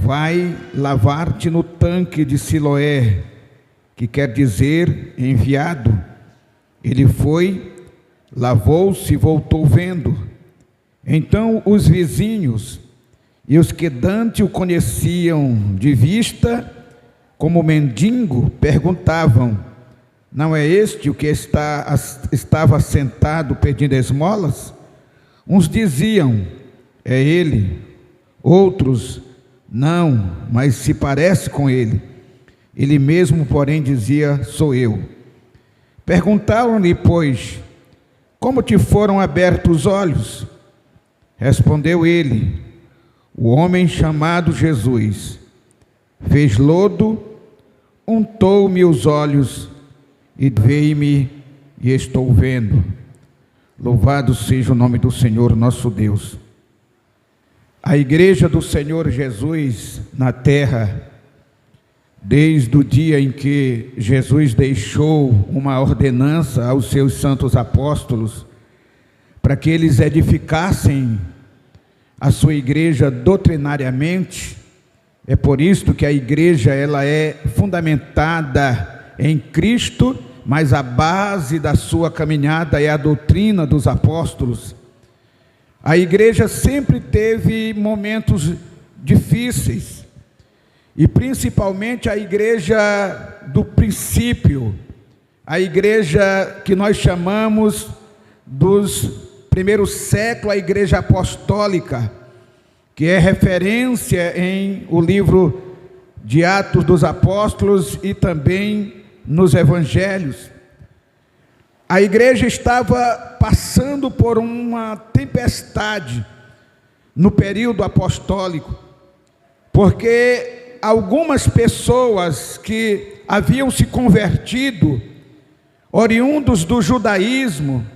vai lavar-te no tanque de Siloé, que quer dizer enviado. Ele foi, lavou-se e voltou vendo. Então os vizinhos e os que dantes o conheciam de vista como mendigo perguntavam: não é este o que estava sentado pedindo esmolas? Uns diziam: é ele. Outros: não, mas se parece com ele. Ele mesmo, porém, dizia: sou eu. Perguntaram-lhe, pois: como te foram abertos os olhos? Respondeu ele: o homem chamado Jesus fez lodo, untou-me os olhos e veio-me e estou vendo. Louvado seja o nome do Senhor nosso Deus. A igreja do Senhor Jesus na terra, desde o dia em que Jesus deixou uma ordenança aos seus santos apóstolos, para que eles edificassem a sua igreja doutrinariamente. É por isso que a igreja ela é fundamentada em Cristo, mas a base da sua caminhada é a doutrina dos apóstolos. A igreja sempre teve momentos difíceis, e principalmente a igreja do princípio, a igreja que nós chamamos dos primeiros séculos, a igreja apostólica, que é referência em o livro de Atos dos Apóstolos e também nos evangelhos. A igreja estava passando por uma tempestade no período apostólico, porque algumas pessoas que haviam se convertido, oriundos do judaísmo,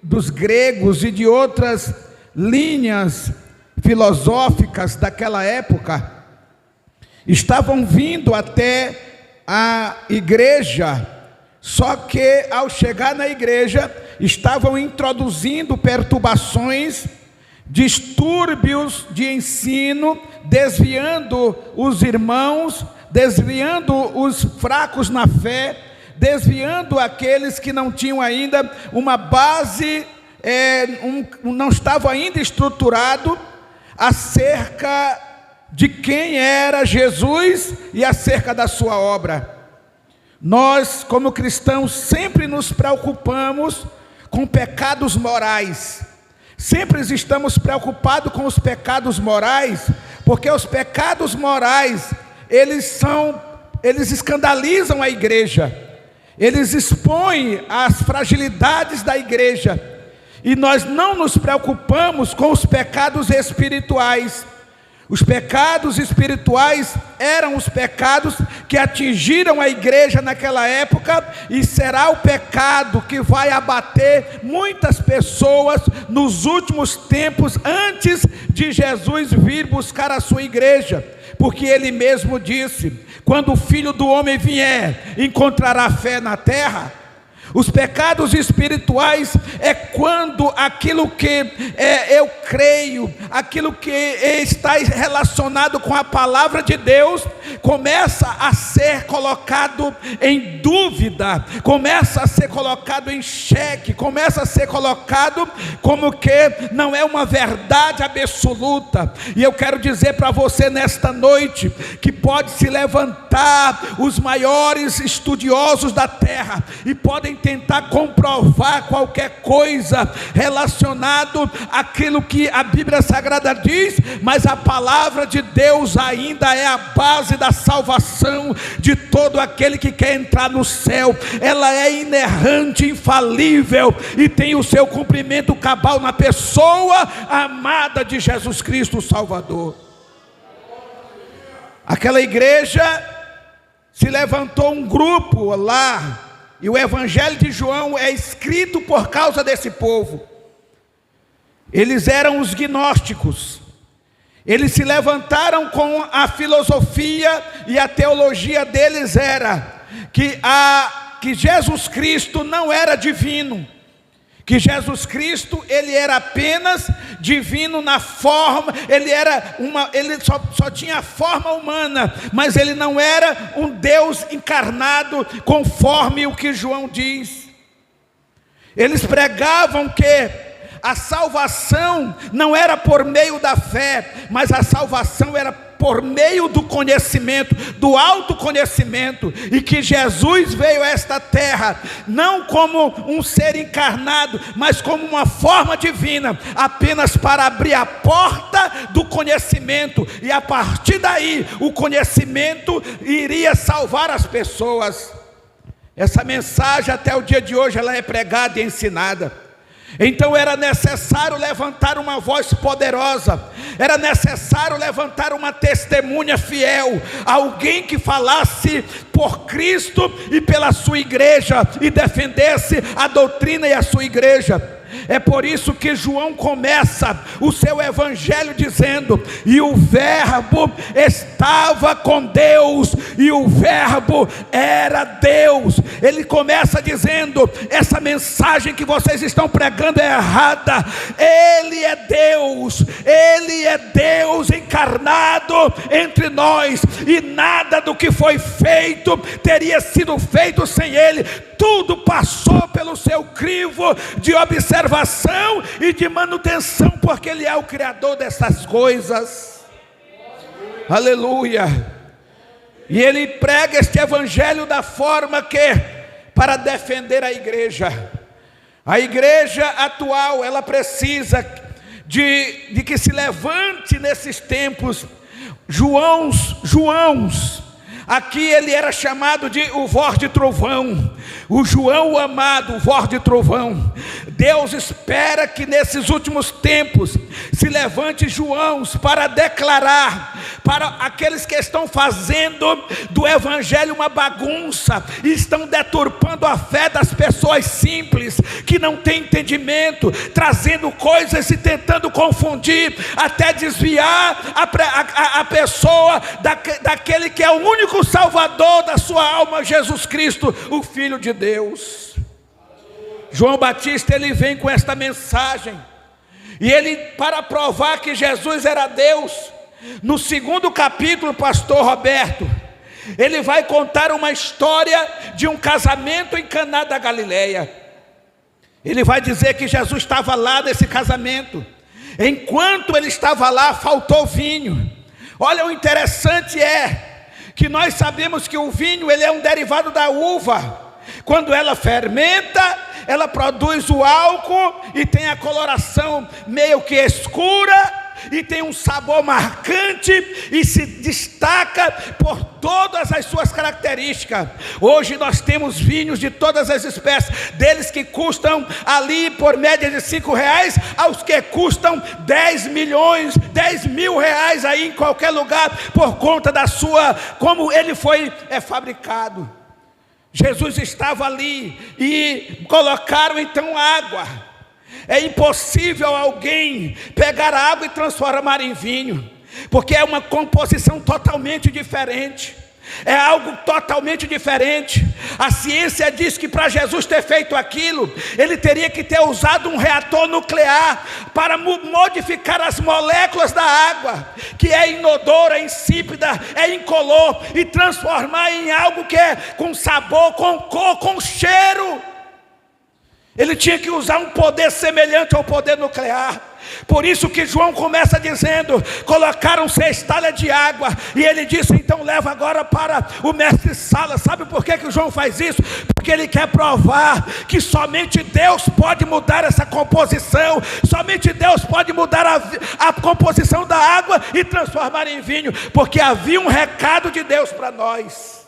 dos gregos e de outras linhas filosóficas daquela época, estavam vindo até a igreja, só que ao chegar na igreja, estavam introduzindo perturbações, distúrbios de ensino, desviando os irmãos, desviando os fracos na fé, desviando aqueles que não tinham ainda uma base, não estavam ainda estruturado acerca de quem era Jesus e acerca da sua obra. Nós, como cristãos, sempre nos preocupamos com pecados morais. Sempre estamos preocupados com os pecados morais, porque os pecados morais, eles escandalizam a igreja, eles expõem as fragilidades da igreja, e nós não nos preocupamos com os pecados espirituais. Os pecados espirituais eram os pecados que atingiram a igreja naquela época, e será o pecado que vai abater muitas pessoas nos últimos tempos, antes de Jesus vir buscar a sua igreja, porque ele mesmo disse: quando o Filho do Homem vier, encontrará fé na terra? Os pecados espirituais é quando aquilo que eu creio, aquilo que está relacionado com a palavra de Deus, começa a ser colocado em dúvida, começa a ser colocado em xeque, começa a ser colocado como que não é uma verdade absoluta. E eu quero dizer para você nesta noite, que pode se levantar os maiores estudiosos da terra, e podem tentar comprovar qualquer coisa relacionado àquilo que a Bíblia Sagrada diz, mas a palavra de Deus ainda é a base da salvação de todo aquele que quer entrar no céu. Ela é inerrante, infalível, e tem o seu cumprimento cabal na pessoa amada de Jesus Cristo, o Salvador. Aquela igreja, se levantou um grupo lá, e o Evangelho de João é escrito por causa desse povo. Eles eram os gnósticos. Eles se levantaram com a filosofia, e a teologia deles era que Jesus Cristo não era divino, que Jesus Cristo, ele era apenas divino na forma, ele só tinha a forma humana, mas ele não era um Deus encarnado, conforme o que João diz. Eles pregavam que a salvação não era por meio da fé, mas a salvação era por meio do conhecimento, do autoconhecimento, e que Jesus veio a esta terra, não como um ser encarnado, mas como uma forma divina, apenas para abrir a porta do conhecimento, e a partir daí, o conhecimento iria salvar as pessoas. Essa mensagem até o dia de hoje, ela é pregada e ensinada. Então era necessário levantar uma voz poderosa, era necessário levantar uma testemunha fiel, alguém que falasse por Cristo e pela sua igreja, e defendesse a doutrina e a sua igreja. É por isso que João começa o seu evangelho dizendo: e o verbo estava com Deus, e o verbo era Deus. Ele começa dizendo: essa mensagem que vocês estão pregando é errada. Ele é Deus encarnado entre nós, e nada do que foi feito teria sido feito sem ele. Tudo passou pelo seu crivo de observação e de manutenção, porque ele é o criador dessas coisas. Aleluia. E ele prega este evangelho da forma que, para defender a igreja atual, ela precisa de que se levante nesses tempos Joãos. Aqui ele era chamado de o voz de trovão, o João amado, o voz de trovão. Deus espera que nesses últimos tempos se levante Joãos para declarar para aqueles que estão fazendo do evangelho uma bagunça, e estão deturpando a fé das pessoas simples, que não têm entendimento, trazendo coisas e tentando confundir, até desviar a pessoa daquele que é o único Salvador da sua alma, Jesus Cristo, o Filho de Deus. João Batista, ele vem com esta mensagem, e ele, para provar que Jesus era Deus, no 2º capítulo, pastor Roberto, ele vai contar uma história de um casamento em Caná da Galileia. Ele vai dizer que Jesus estava lá nesse casamento. Enquanto ele estava lá, faltou vinho. Olha, o interessante é que nós sabemos que o vinho, ele é um derivado da uva. Quando ela fermenta, ela produz o álcool e tem a coloração meio que escura, e tem um sabor marcante, e se destaca por todas as suas características. Hoje nós temos vinhos de todas as espécies, deles que custam ali por média de R$5, aos que custam 10 mil reais aí em qualquer lugar, por conta da sua, como ele foi fabricado. Jesus estava ali, e colocaram então água. É impossível alguém pegar a água e transformar em vinho, porque é uma composição totalmente diferente. É algo totalmente diferente. A ciência diz que para Jesus ter feito aquilo, ele teria que ter usado um reator nuclear para modificar as moléculas da água, que é inodora, é insípida, é incolor, e transformar em algo que é com sabor, com cor, com cheiro. Ele tinha que usar um poder semelhante ao poder nuclear. Por isso que João começa dizendo: colocaram 6 talhas de água, e ele disse: então leva agora para o mestre Sala. Sabe por que o João faz isso? Porque ele quer provar que somente Deus pode mudar essa composição, somente Deus pode mudar a composição da água e transformar em vinho, porque havia um recado de Deus para nós.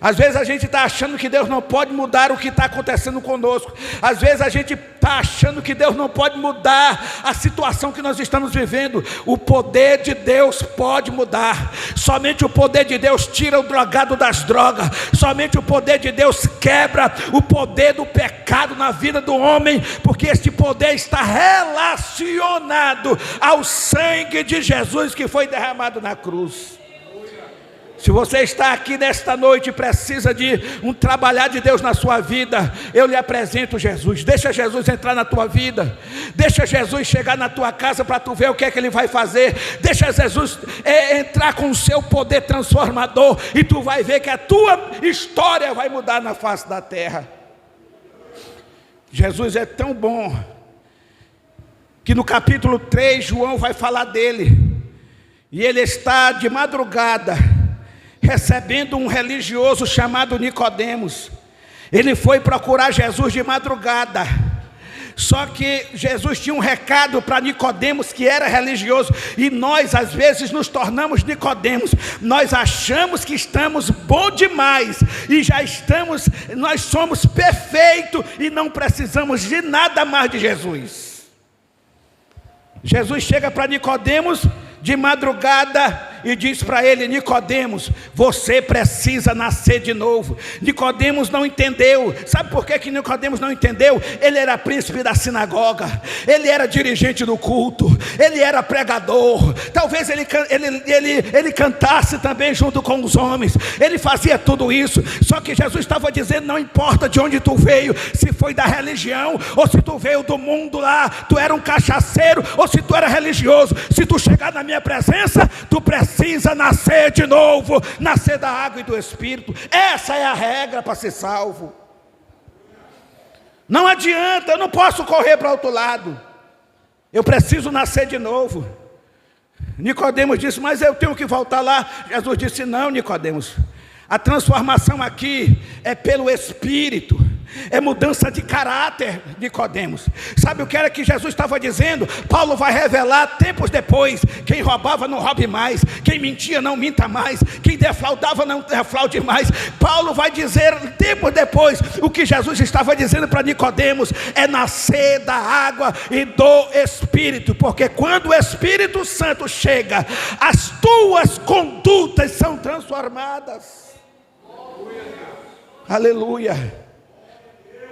Às vezes a gente está achando que Deus não pode mudar o que está acontecendo conosco. Às vezes a gente está achando que Deus não pode mudar a situação que nós estamos vivendo. O poder de Deus pode mudar. Somente o poder de Deus tira o drogado das drogas. Somente o poder de Deus quebra o poder do pecado na vida do homem, porque este poder está relacionado ao sangue de Jesus que foi derramado na cruz. Se você está aqui nesta noite e precisa de um trabalhar de Deus na sua vida, eu lhe apresento Jesus. Deixa Jesus entrar na tua vida. Deixa Jesus chegar na tua casa para tu ver o que é que Ele vai fazer. Deixa Jesus entrar com o seu poder transformador, e tu vai ver que a tua história vai mudar na face da terra. Jesus é tão bom que no capítulo 3 João vai falar dele. E ele está de madrugada recebendo um religioso chamado Nicodemos. Ele foi procurar Jesus de madrugada. Só que Jesus tinha um recado para Nicodemos, que era religioso. E nós às vezes nos tornamos Nicodemos. Nós achamos que estamos bom demais e nós somos perfeitos e não precisamos de nada mais de Jesus. Jesus chega para Nicodemos de madrugada e diz para ele: Nicodemos, você precisa nascer de novo. Nicodemos não entendeu. Sabe por que Nicodemos não entendeu? Ele era príncipe da sinagoga, ele era dirigente do culto, ele era pregador. Talvez ele cantasse também junto com os homens, ele fazia tudo isso. Só que Jesus estava dizendo: não importa de onde tu veio, se foi da religião ou se tu veio do mundo lá, tu era um cachaceiro ou se tu era religioso, se tu chegar na minha presença, tu precisa nascer de novo, nascer da água e do Espírito. Essa é a regra para ser salvo. Não adianta, eu não posso correr para o outro lado, eu preciso nascer de novo. Nicodemos disse: mas eu tenho que voltar lá. Jesus disse: não, Nicodemos, a transformação aqui é pelo Espírito, é mudança de caráter, Nicodemos. Sabe o que era que Jesus estava dizendo? Paulo vai revelar tempos depois: quem roubava não roube mais, quem mentia não minta mais, quem defraudava não defraude mais. Paulo vai dizer tempos depois o que Jesus estava dizendo para Nicodemos: é nascer da água e do Espírito, porque quando o Espírito Santo chega, as tuas condutas são transformadas. Aleluia.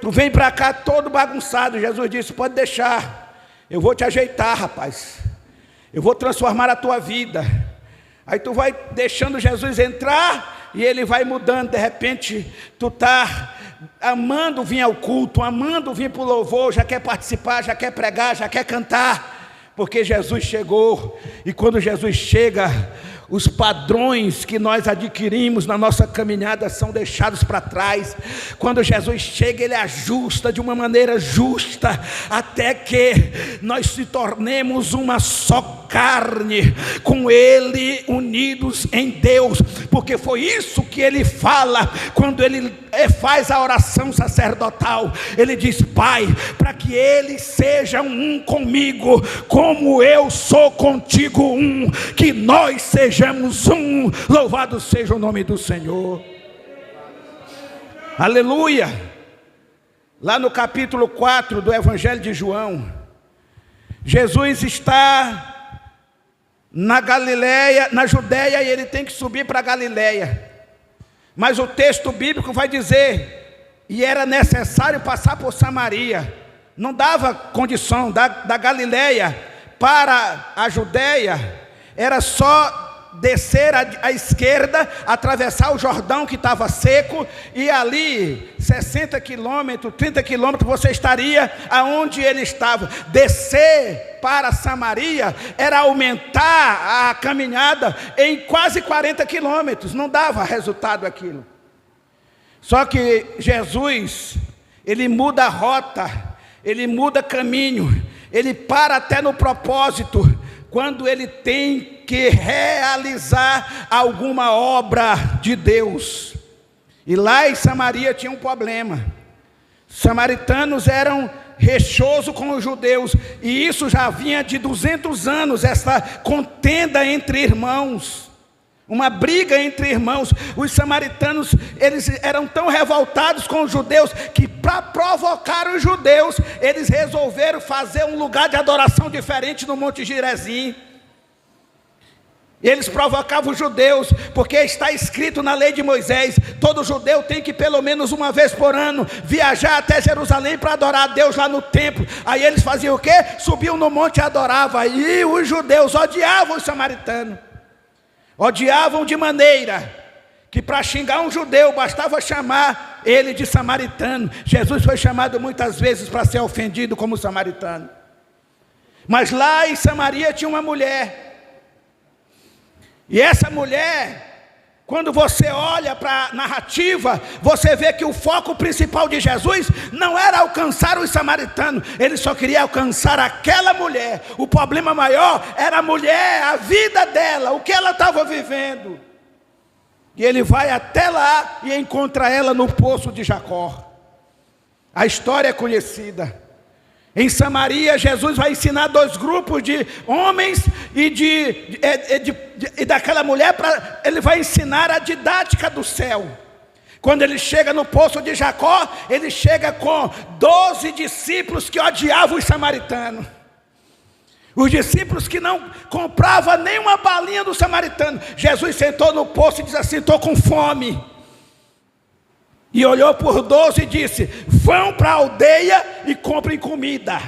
Tu vem para cá todo bagunçado. Jesus disse: pode deixar, eu vou te ajeitar, rapaz, eu vou transformar a tua vida. Aí tu vai deixando Jesus entrar e ele vai mudando. De repente tu está amando vir ao culto, amando vir para o louvor, já quer participar, já quer pregar, já quer cantar, porque Jesus chegou. E quando Jesus chega, os padrões que nós adquirimos na nossa caminhada são deixados para trás. Quando Jesus chega, Ele ajusta de uma maneira justa, até que nós se tornemos uma só carne, com Ele unidos em Deus. Porque foi isso que Ele fala quando Ele faz a oração sacerdotal. Ele diz: Pai, para que eles sejam um comigo, como eu sou contigo um, que nós sejamos um. Louvado seja o nome do Senhor. Aleluia. Lá no capítulo 4 do Evangelho de João, Jesus está na Galileia, na Judeia, e ele tem que subir para a Galileia. Mas o texto bíblico vai dizer: e era necessário passar por Samaria. Não dava condição da Galileia para a Judeia, era só descer à esquerda, atravessar o Jordão, que estava seco, e ali 60 quilômetros, 30 quilômetros, você estaria aonde ele estava. Descer para Samaria era aumentar a caminhada em quase 40 quilômetros, não dava resultado aquilo. Só que Jesus, ele muda a rota, ele muda caminho, ele para até no propósito, quando ele tem que realizar alguma obra de Deus. E lá em Samaria tinha um problema. Os samaritanos eram rechosos com os judeus, e isso já vinha de 200 anos, essa contenda entre irmãos, uma briga entre irmãos. Os samaritanos, eles eram tão revoltados com os judeus, que para provocar os judeus, eles resolveram fazer um lugar de adoração diferente no Monte Gerizim. Eles provocavam os judeus, porque está escrito na lei de Moisés: todo judeu tem que pelo menos uma vez por ano viajar até Jerusalém para adorar a Deus lá no templo. Aí eles faziam o quê? Subiam no monte e adoravam. E os judeus odiavam os samaritanos, odiavam de maneira que para xingar um judeu bastava chamar ele de samaritano. Jesus foi chamado muitas vezes para ser ofendido como samaritano. Mas lá em Samaria tinha uma mulher. E essa mulher, quando você olha para a narrativa, você vê que o foco principal de Jesus não era alcançar os samaritanos, ele só queria alcançar aquela mulher. O problema maior era a mulher, a vida dela, o que ela estava vivendo. E ele vai até lá e encontra ela no poço de Jacó. A história é conhecida. Em Samaria, Jesus vai ensinar 2 grupos de homens e daquela mulher, ele vai ensinar a didática do céu. Quando ele chega no poço de Jacó, ele chega com 12 discípulos que odiavam os samaritanos. Os discípulos que não compravam nem uma balinha do samaritano. Jesus sentou no poço e disse assim: estou com fome. E olhou por 12 e disse: vão para a aldeia e comprem comida.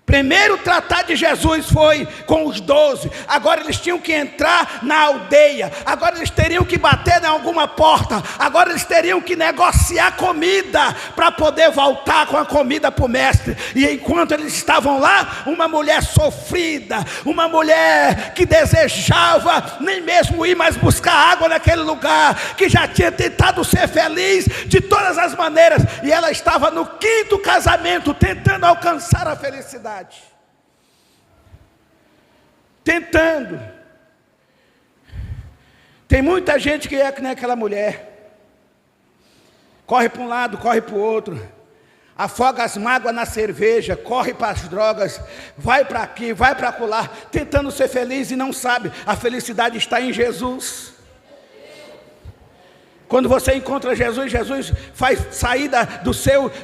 Primeiro tratar de Jesus foi com os 12. Agora eles tinham que entrar na aldeia. Agora eles teriam que bater em alguma porta. Agora eles teriam que negociar comida para poder voltar com a comida para o mestre. E enquanto eles estavam lá, uma mulher sofrida, uma mulher que desejava nem mesmo ir mais buscar água naquele lugar, que já tinha tentado ser feliz de todas as maneiras, e ela estava no 5º casamento tentando alcançar a felicidade. Tentando. Tem muita gente que é que nem aquela mulher. Corre para um lado, corre para o outro. Afoga as mágoas na cerveja, corre para as drogas, vai para aqui, vai para acolá, tentando ser feliz e não sabe. A felicidade está em Jesus. Quando você encontra Jesus, Jesus faz sair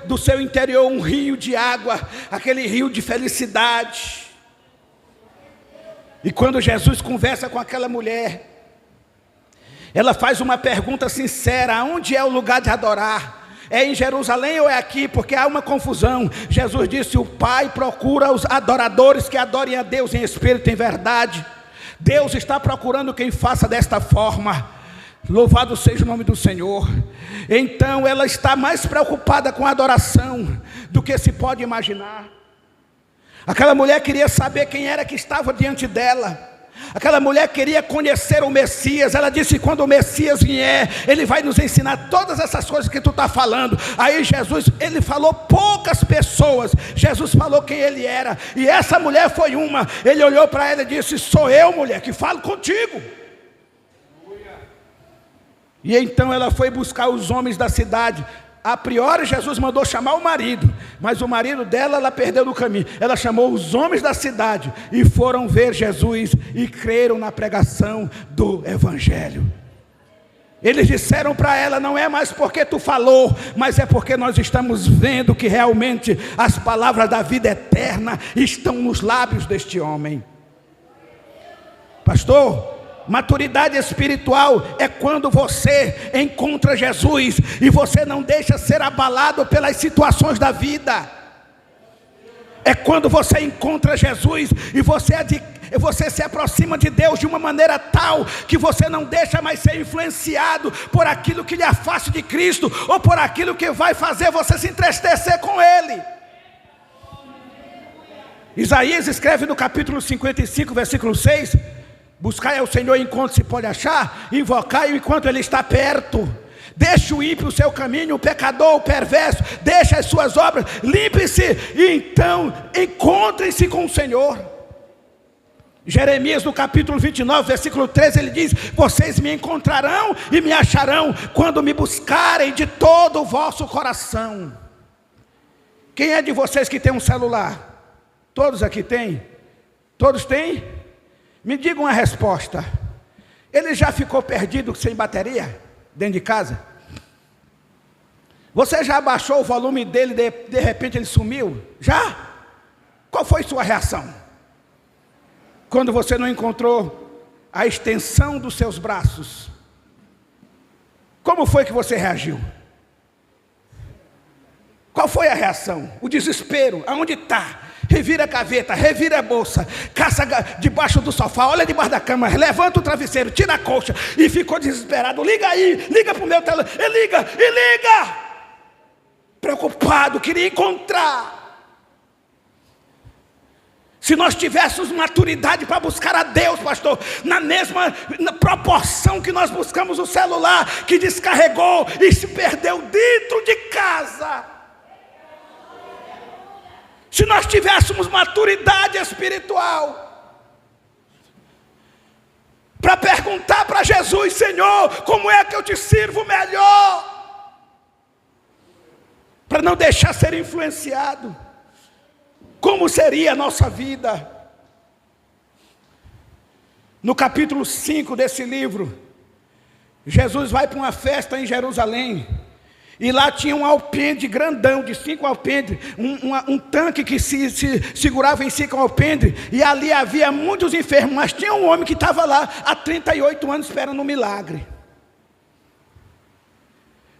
do seu interior um rio de água, aquele rio de felicidade. E quando Jesus conversa com aquela mulher, ela faz uma pergunta sincera: aonde é o lugar de adorar? É em Jerusalém ou é aqui? Porque há uma confusão. Jesus disse: o Pai procura os adoradores que adorem a Deus em espírito e em verdade. Deus está procurando quem faça desta forma. Louvado seja o nome do Senhor. Então ela está mais preocupada com a adoração do que se pode imaginar. Aquela mulher queria saber quem era que estava diante dela. Aquela mulher queria conhecer o Messias. Ela disse: quando o Messias vier, ele vai nos ensinar todas essas coisas que tu está falando. Aí Jesus, ele falou poucas pessoas. Jesus falou quem ele era. E essa mulher foi uma. Ele olhou para ela e disse: sou eu, mulher, que falo contigo. E então ela foi buscar os homens da cidade. A priori Jesus mandou chamar o marido, mas o marido dela ela perdeu no caminho. Ela chamou os homens da cidade e foram ver Jesus e creram na pregação do Evangelho. Eles disseram para ela: não é mais porque tu falou, mas é porque nós estamos vendo que realmente as palavras da vida eterna estão nos lábios deste homem. Pastor, maturidade espiritual é quando você encontra Jesus e você não deixa ser abalado pelas situações da vida. É quando você encontra Jesus e você se aproxima de Deus de uma maneira tal que você não deixa mais ser influenciado por aquilo que lhe afasta de Cristo ou por aquilo que vai fazer você se entristecer com Ele. Isaías escreve no capítulo 55, versículo 6: buscai ao Senhor enquanto se pode achar, invocai-o enquanto Ele está perto. Deixe o ímpio o seu caminho, o pecador, o perverso, deixe as suas obras, limpe-se e então encontrem-se com o Senhor. Jeremias no capítulo 29, versículo 13, ele diz: vocês me encontrarão e me acharão quando me buscarem de todo o vosso coração. Quem é de vocês que tem um celular? Todos aqui têm? Todos têm? Me diga uma resposta. Ele já ficou perdido sem bateria dentro de casa? Você já abaixou o volume dele e de repente ele sumiu? Já? Qual foi sua reação? Quando você não encontrou a extensão dos seus braços, como foi que você reagiu? Qual foi a reação? O desespero, aonde está? revira a gaveta, revira a bolsa, caça debaixo do sofá, olha debaixo da cama, levanta o travesseiro, tira a colcha, e ficou desesperado. Liga aí, liga para o meu telefone, liga, preocupado, queria encontrar. Se nós tivéssemos maturidade para buscar a Deus, pastor, na mesma proporção que nós buscamos o celular, que descarregou e se perdeu dentro de casa. Se nós tivéssemos maturidade espiritual, para perguntar para Jesus: Senhor, como é que eu te sirvo melhor? Para não deixar ser influenciado. Como seria a nossa vida? No capítulo 5 desse livro, Jesus vai para uma festa em Jerusalém, e lá tinha um alpendre grandão, de 5 alpendres, um tanque que se segurava em 5 alpendres, e ali havia muitos enfermos, mas tinha um homem que estava lá há 38 anos esperando um milagre.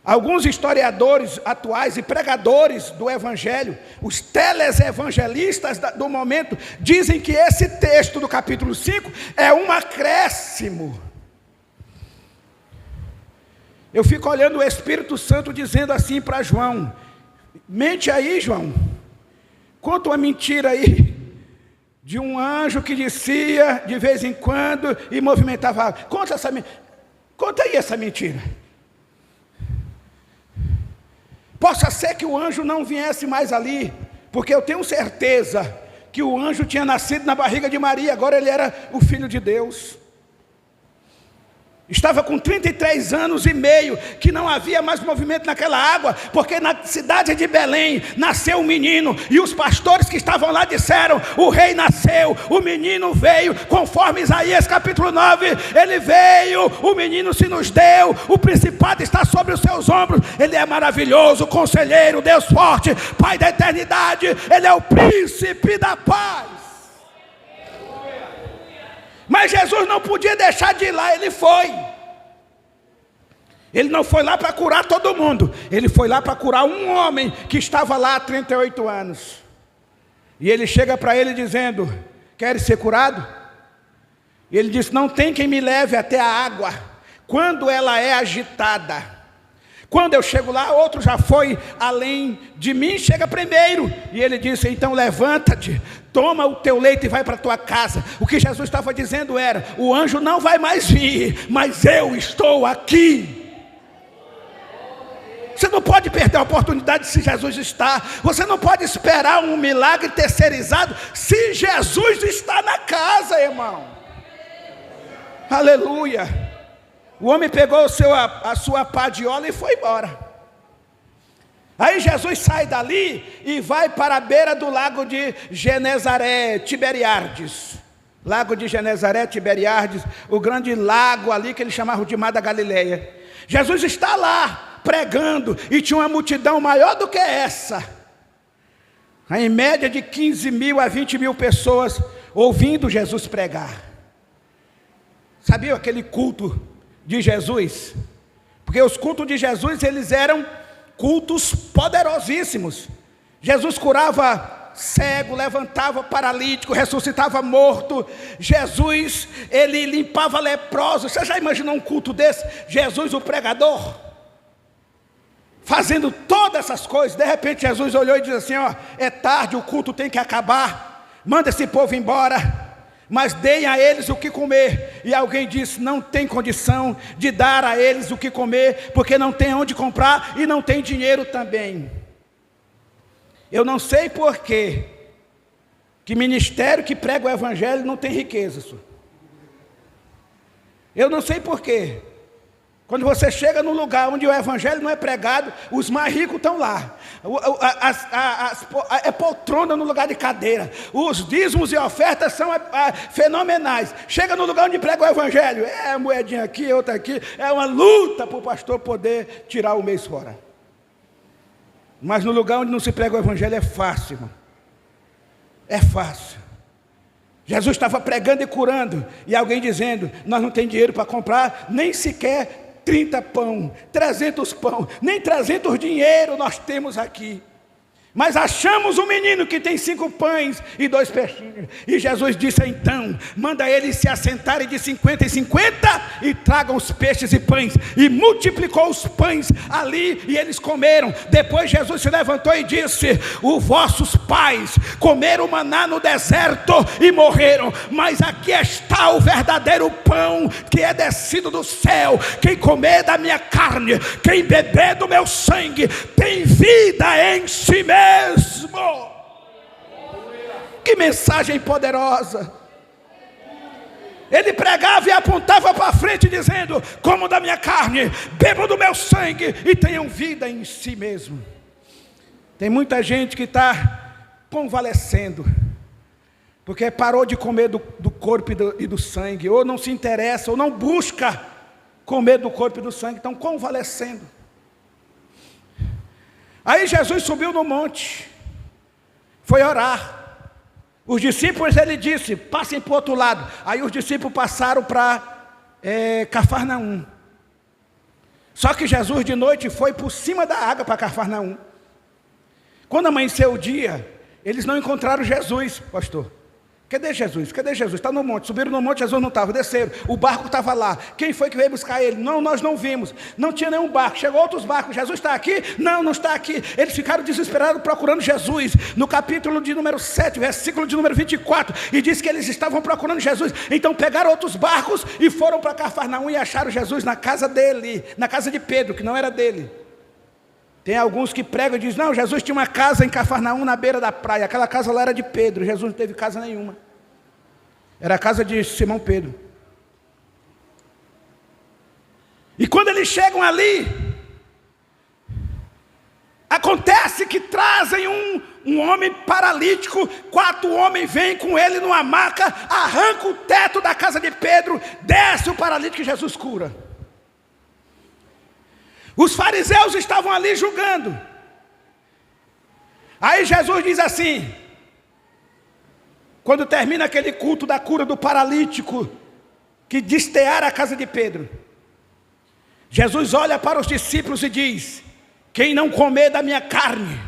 Alguns historiadores atuais e pregadores do Evangelho, os telesevangelistas do momento, dizem que esse texto do capítulo 5 é um acréscimo. Eu fico olhando o Espírito Santo dizendo assim para João: mente aí, João, conta uma mentira aí, de um anjo que descia de vez em quando e movimentava a água. Conta aí essa mentira. Possa ser que o anjo não viesse mais ali, porque eu tenho certeza que o anjo tinha nascido na barriga de Maria, agora ele era o Filho de Deus. Estava com 33 anos e meio, que não havia mais movimento naquela água, porque na cidade de Belém nasceu um menino, e os pastores que estavam lá disseram: o rei nasceu, o menino veio, conforme Isaías capítulo 9, ele veio, o menino se nos deu, o principado está sobre os seus ombros, ele é maravilhoso, conselheiro, Deus forte, Pai da eternidade, ele é o príncipe da paz. Mas Jesus não podia deixar de ir lá, ele foi. Ele não foi lá para curar todo mundo, ele foi lá para curar um homem que estava lá há 38 anos. E ele chega para ele dizendo: queres ser curado? E ele diz: não tem quem me leve até a água, quando ela é agitada. Quando eu chego lá, outro já foi além de mim, chega primeiro. E ele disse: então levanta-te, toma o teu leito e vai para a tua casa. O que Jesus estava dizendo era: o anjo não vai mais vir, mas eu estou aqui. Você não pode perder a oportunidade se Jesus está. Você não pode esperar um milagre terceirizado se Jesus está na casa, irmão. Aleluia. O homem pegou a sua padiola e foi embora. Aí Jesus sai dali e vai para a beira do lago de Genezaré, Tiberiardes. Lago de Genezaré, Tiberiardes, o grande lago ali que eles chamavam de Mar da Galileia. Jesus está lá pregando, e tinha uma multidão maior do que essa. Em média de 15 mil a 20 mil pessoas ouvindo Jesus pregar. Sabia aquele culto de Jesus? Porque os cultos de Jesus, eles eram cultos poderosíssimos. Jesus curava cego, levantava paralítico, ressuscitava morto. Jesus, ele limpava leprosos. Você já imaginou um culto desse? Jesus, o pregador, fazendo todas essas coisas. De repente Jesus olhou e disse assim: ó, é tarde, o culto tem que acabar, manda esse povo embora, mas deem a eles o que comer. E alguém disse: não tem condição de dar a eles o que comer, porque não tem onde comprar e não tem dinheiro também. Eu não sei por quê que ministério que prega o evangelho não tem riqueza. Eu não sei por quê. Quando você chega num lugar onde o evangelho não é pregado, os mais ricos estão lá. É poltrona no lugar de cadeira. Os dízimos e ofertas são fenomenais. Chega no lugar onde prega o evangelho, é moedinha aqui, outra aqui. É uma luta para o pastor poder tirar o mês fora. Mas no lugar onde não se prega o evangelho é fácil, irmão. É fácil. Jesus estava pregando e curando, e alguém dizendo: nós não temos dinheiro para comprar nem sequer 30 pão, 300 pão, nem 300 dinheiro nós temos aqui. Mas achamos um menino que tem 5 pães e 2 peixinhos. E Jesus disse então, manda eles se assentarem de 50 em 50 e tragam os peixes e pães. E multiplicou os pães ali e eles comeram. Depois Jesus se levantou e disse, os vossos pais comeram maná no deserto e morreram. Mas aqui está o verdadeiro pão que é descido do céu. Quem comer da minha carne, quem beber do meu sangue, tem vida em si mesmo. Que mensagem poderosa. Ele pregava e apontava para frente dizendo, comam da minha carne, bebam do meu sangue e tenham vida em si mesmo. Tem muita gente que está convalescendo porque parou de comer do corpo e do sangue, ou não se interessa, ou não busca comer do corpo e do sangue, estão convalescendo. Aí Jesus subiu no monte, foi orar. Os discípulos, ele disse, passem para o outro lado. Aí os discípulos passaram para Cafarnaum. Só que Jesus de noite foi por cima da água para Cafarnaum. Quando amanheceu o dia, eles não encontraram Jesus, pastor. Cadê Jesus? Cadê Jesus? Está no monte. Subiram no monte, Jesus não estava. Desceram. O barco estava lá. Quem foi que veio buscar ele? Não, nós não vimos. Não tinha nenhum barco. Chegou outros barcos. Jesus está aqui? Não, não está aqui. Eles ficaram desesperados procurando Jesus. No capítulo de número 7, versículo de número 24. E diz que eles estavam procurando Jesus. Então pegaram outros barcos e foram para Cafarnaum e acharam Jesus na casa dele. Na casa de Pedro, que não era dele. Tem alguns que pregam e dizem, não, Jesus tinha uma casa em Cafarnaum na beira da praia. Aquela casa lá era de Pedro, Jesus não teve casa nenhuma. Era a casa de Simão Pedro. E quando eles chegam ali, acontece que trazem um homem paralítico. 4 homens vêm com ele numa maca, arranca o teto da casa de Pedro, desce o paralítico e Jesus cura. Os fariseus estavam ali julgando. Aí Jesus diz assim, quando termina aquele culto da cura do paralítico, que desteara a casa de Pedro, Jesus olha para os discípulos e diz, quem não comer da minha carne,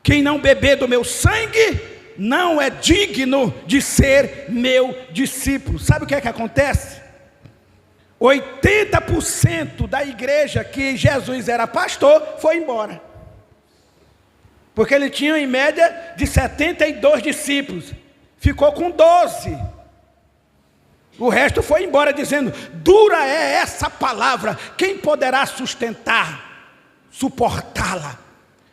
quem não beber do meu sangue, não é digno de ser meu discípulo. Sabe o que é que acontece? 80% da igreja que Jesus era pastor foi embora. Porque ele tinha em média de 72 discípulos. Ficou com 12. O resto foi embora dizendo, dura é essa palavra, quem poderá sustentar, suportá-la?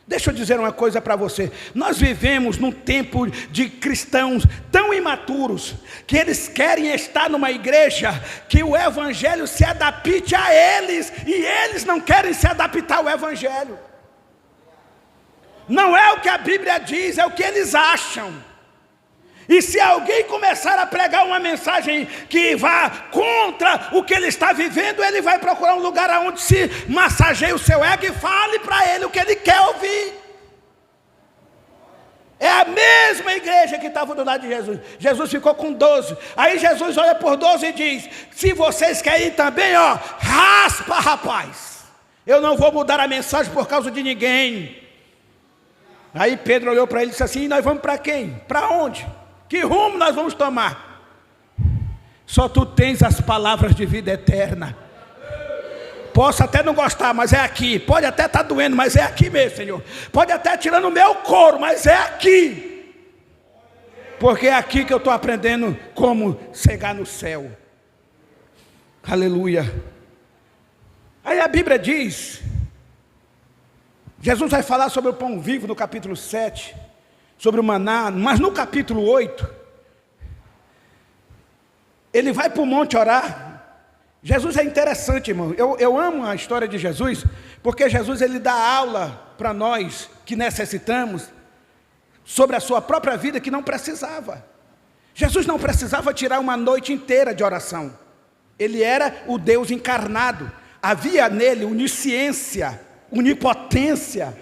Deixa eu dizer uma coisa para você, nós vivemos num tempo de cristãos tão imaturos, que eles querem estar numa igreja, que o evangelho se adapte a eles, e eles não querem se adaptar ao evangelho. Não é o que a Bíblia diz, é o que eles acham. E se alguém começar a pregar uma mensagem que vá contra o que ele está vivendo, ele vai procurar um lugar onde se massageie o seu ego e fale para ele o que ele quer ouvir. É a mesma igreja que estava do lado de Jesus. Jesus ficou com 12. Aí Jesus olha por 12 e diz, se vocês querem ir também, ó, raspa, rapaz. Eu não vou mudar a mensagem por causa de ninguém. Aí Pedro olhou para ele e disse assim, nós vamos para quem? Para onde? Que rumo nós vamos tomar? Só tu tens as palavras de vida eterna. Posso até não gostar, mas é aqui. Pode até estar doendo, mas é aqui mesmo, Senhor. Pode até tirando o meu couro, mas é aqui. Porque é aqui que eu estou aprendendo como chegar no céu. Aleluia. Aí a Bíblia diz, Jesus vai falar sobre o pão vivo no capítulo 7. Sobre o maná, mas no capítulo 8, ele vai para o monte orar. Jesus é interessante, irmão. Eu amo a história de Jesus, porque Jesus ele dá aula para nós que necessitamos, sobre a sua própria vida que não precisava. Jesus não precisava tirar uma noite inteira de oração. Ele era o Deus encarnado. Havia nele onisciência, onipotência,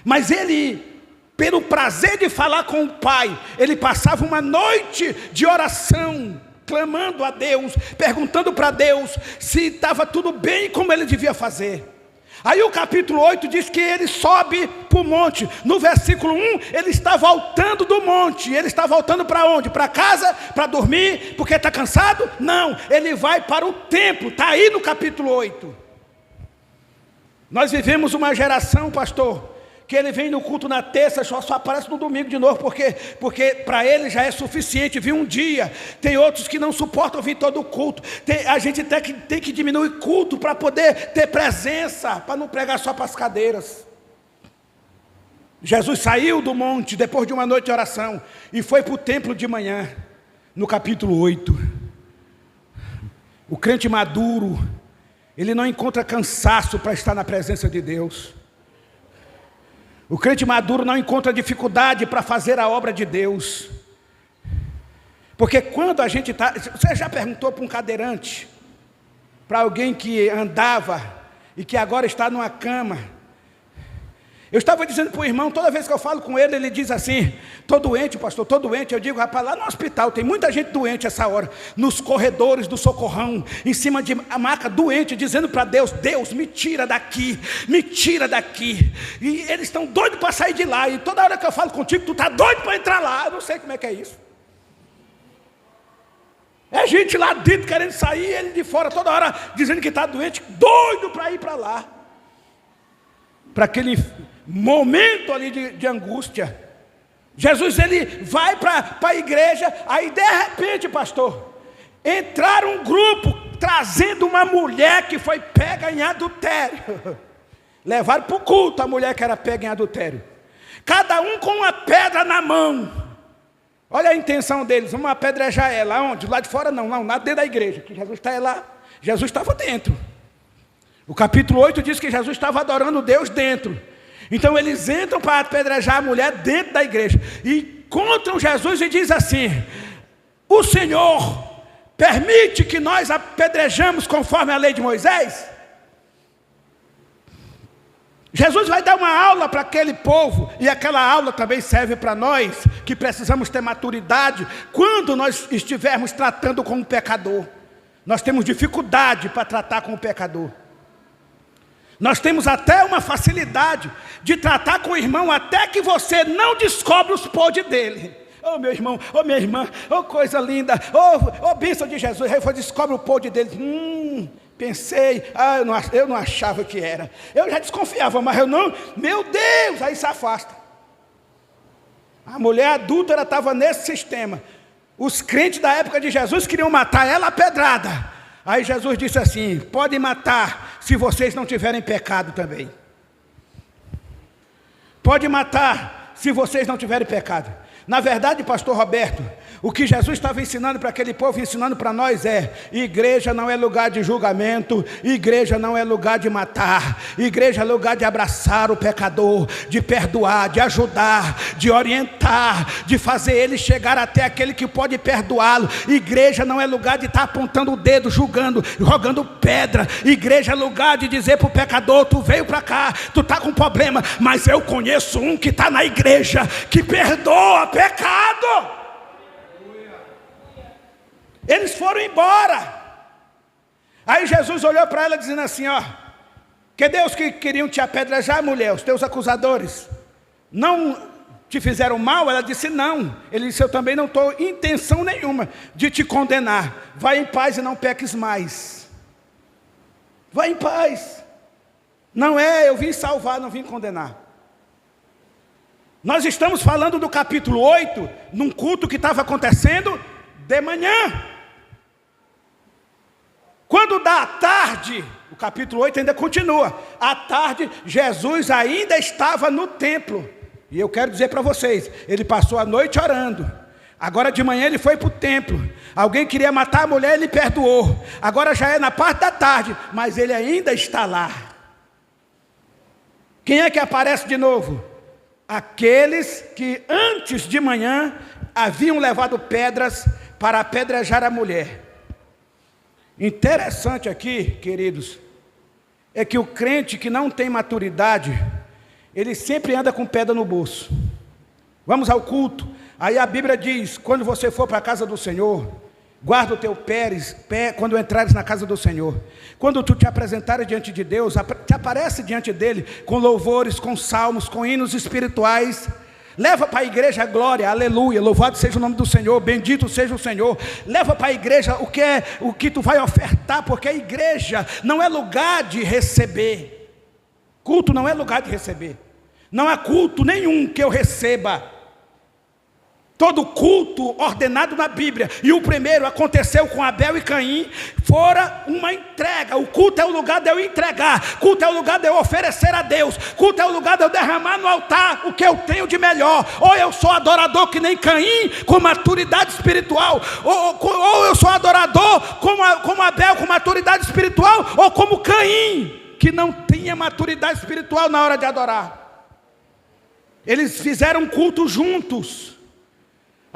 mas ele, pelo prazer de falar com o Pai, ele passava uma noite de oração, clamando a Deus, perguntando para Deus se estava tudo bem como ele devia fazer. Aí o capítulo 8 diz que ele sobe para o monte. No versículo 1, ele está voltando do monte. Ele está voltando para onde? Para casa? Para dormir? Porque está cansado? Não, ele vai para o templo. Está aí no capítulo 8. Nós vivemos uma geração, pastor, que ele vem no culto na terça, só aparece no domingo de novo, porque para ele já é suficiente vir um dia. Tem outros que não suportam vir todo o culto. A gente tem que diminuir culto para poder ter presença, para não pregar só para as cadeiras. Jesus saiu do monte depois de uma noite de oração e foi para o templo de manhã, no capítulo 8. O crente maduro, ele não encontra cansaço para estar na presença de Deus. O crente maduro não encontra dificuldade para fazer a obra de Deus. Porque quando a gente está... Você já perguntou para um cadeirante, para alguém que andava e que agora está numa cama? Eu estava dizendo para o irmão, toda vez que eu falo com ele, ele diz assim: estou doente, pastor, estou doente. Eu digo: rapaz, lá no hospital tem muita gente doente essa hora, nos corredores do socorrão, em cima de maca, doente, dizendo para Deus: Deus, me tira daqui, me tira daqui. E eles estão doidos para sair de lá, e toda hora que eu falo contigo, tu está doido para entrar lá. Eu não sei como é que é isso. É gente lá dentro querendo sair, ele de fora toda hora dizendo que está doente, doido para ir para lá, para aquele momento ali de angústia. Jesus, ele vai para a igreja. Aí de repente, pastor, entraram um grupo trazendo uma mulher que foi pega em adultério. Levaram para o culto a mulher que era pega em adultério, cada um com uma pedra na mão. Olha a intenção deles: vamos apedrejar ela. Onde? Lá de fora não, lá dentro da igreja, que Jesus está lá. Jesus estava dentro. O capítulo 8 diz que Jesus estava adorando Deus dentro. Então eles entram para apedrejar a mulher dentro da igreja, e encontram Jesus e diz assim: o Senhor permite que nós apedrejamos conforme a lei de Moisés? Jesus vai dar uma aula para aquele povo, e aquela aula também serve para nós, que precisamos ter maturidade quando nós estivermos tratando com o pecador. Nós temos dificuldade para tratar com o pecador. Nós temos até uma facilidade de tratar com o irmão, até que você não descobre os podres dele. Oh meu irmão, oh minha irmã, oh coisa linda, oh bênção de Jesus. Aí você descobre o podre dele. Pensei, eu não achava que era. Eu já desconfiava, mas eu não, meu Deus, aí se afasta. A mulher adúltera estava nesse sistema. Os crentes da época de Jesus queriam matar ela a pedrada. Aí Jesus disse assim: podem matar se vocês não tiverem pecado também. Pode matar se vocês não tiverem pecado. Na verdade, pastor Roberto, o que Jesus estava ensinando para aquele povo, ensinando para nós é: igreja não é lugar de julgamento, igreja não é lugar de matar, igreja é lugar de abraçar o pecador, de perdoar, de ajudar, de orientar, de fazer ele chegar até aquele que pode perdoá-lo. Igreja não é lugar de estar apontando o dedo, julgando, jogando pedra. Igreja é lugar de dizer para o pecador: tu veio para cá, tu está com problema, mas eu conheço um que está na igreja, que perdoa pecado. Eles foram embora. Aí Jesus olhou para ela dizendo assim: que Deus que queriam te apedrejar, mulher, os teus acusadores não te fizeram mal? Ela disse: não. Ele disse: eu também não estou em intenção nenhuma de te condenar. Vai em paz e não peques mais. Vai em paz. Não é, eu vim salvar, não vim condenar. Nós estamos falando do capítulo 8, num culto que estava acontecendo de manhã. Quando dá a tarde, o capítulo 8 ainda continua. À tarde, Jesus ainda estava no templo. E eu quero dizer para vocês, ele passou a noite orando. Agora de manhã ele foi para o templo. Alguém queria matar a mulher, ele perdoou. Agora já é na parte da tarde, mas ele ainda está lá. Quem é que aparece de novo? Aqueles que antes de manhã haviam levado pedras para apedrejar a mulher. Interessante aqui, queridos, é que o crente que não tem maturidade, ele sempre anda com pedra no bolso. Vamos ao culto. Aí a Bíblia diz: quando você for para a casa do Senhor, Guarda o teu pé quando entrares na casa do Senhor. Quando tu te apresentares diante de Deus, te aparece diante dele com louvores, com salmos, com hinos espirituais. Leva para a igreja a glória, aleluia, louvado seja o nome do Senhor, bendito seja o Senhor. Leva para a igreja o que tu vai ofertar, porque a igreja não é lugar de receber. Culto não é lugar de receber. Não há culto nenhum que eu receba. Todo culto ordenado na Bíblia, e o primeiro aconteceu com Abel e Caim, fora uma entrega. O culto é o lugar de eu entregar, culto é o lugar de eu oferecer a Deus, culto é o lugar de eu derramar no altar o que eu tenho de melhor. Ou eu sou adorador que nem Caim, com maturidade espiritual, ou eu sou adorador como Abel, com maturidade espiritual, ou como Caim, que não tinha maturidade espiritual na hora de adorar. Eles fizeram um culto juntos.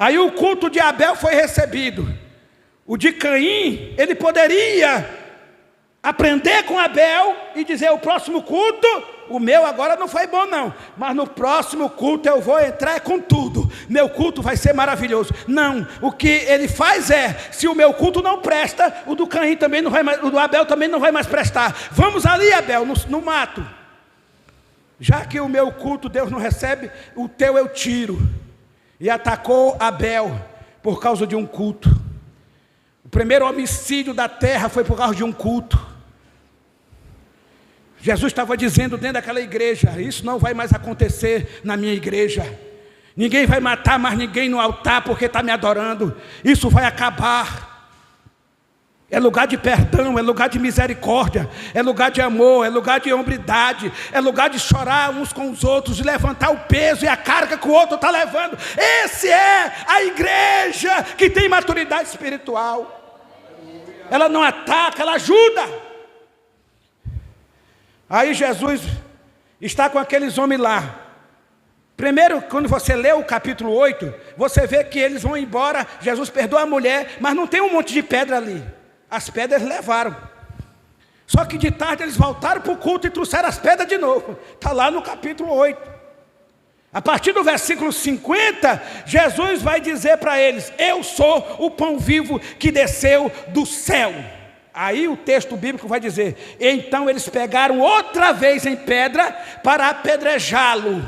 Aí o culto de Abel foi recebido. O de Caim, ele poderia aprender com Abel e dizer: o próximo culto, o meu agora não foi bom não, mas no próximo culto eu vou entrar com tudo, meu culto vai ser maravilhoso. Não, o que ele faz é: se o meu culto não presta, o do Caim também não vai mais, o do Abel também não vai mais prestar. Vamos ali, Abel, no mato. Já que o meu culto Deus não recebe, o teu eu tiro. E atacou Abel por causa de um culto. O primeiro homicídio da terra foi por causa de um culto. Jesus estava dizendo dentro daquela igreja: isso não vai mais acontecer na minha igreja. Ninguém vai matar mais ninguém no altar porque está me adorando. Isso vai acabar. É lugar de perdão, é lugar de misericórdia, é lugar de amor, é lugar de hombridade, é lugar de chorar uns com os outros, de levantar o peso e a carga que o outro está levando. Esse é a igreja que tem maturidade espiritual. Ela não ataca, ela ajuda. Aí Jesus está com aqueles homens lá. Primeiro, quando você lê o capítulo 8, você vê que eles vão embora. Jesus perdoa a mulher, mas não tem um monte de pedra ali. As pedras levaram. Só que de tarde eles voltaram para o culto e trouxeram as pedras de novo. Está lá no capítulo 8. A partir do versículo 50, Jesus vai dizer para eles: eu sou o pão vivo que desceu do céu. Aí o texto bíblico vai dizer: então eles pegaram outra vez em pedra para apedrejá-lo.